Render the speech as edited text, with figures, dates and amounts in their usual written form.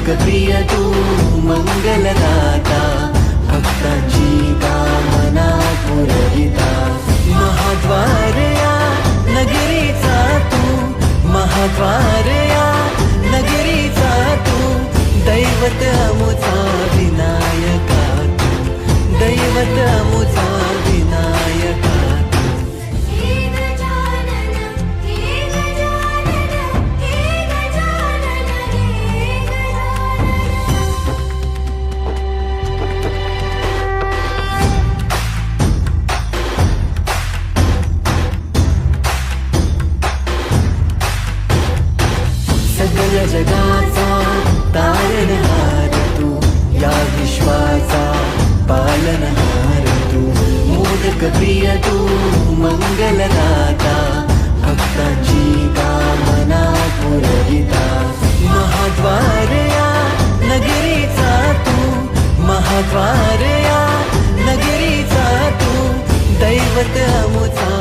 मोदक प्रिय तू मंगलदाता, भक्तांची कामना पुरविता। महाद्वार या नगरीचा तू, महाद्वार या नगरीचा तू, दैवत अमुचा विनायका तू, दैवत अमुचा विनायका। सगळ्या जगाचा तारणहार तू, या विश्वाचा पालनहार तू, मोदक प्रिय तू मंगलदाता, भक्तांची कामना पुरविता। महाद्वार या नगरीचा तू, महाद्वार या नगरीचा तू, दैवत अमुचा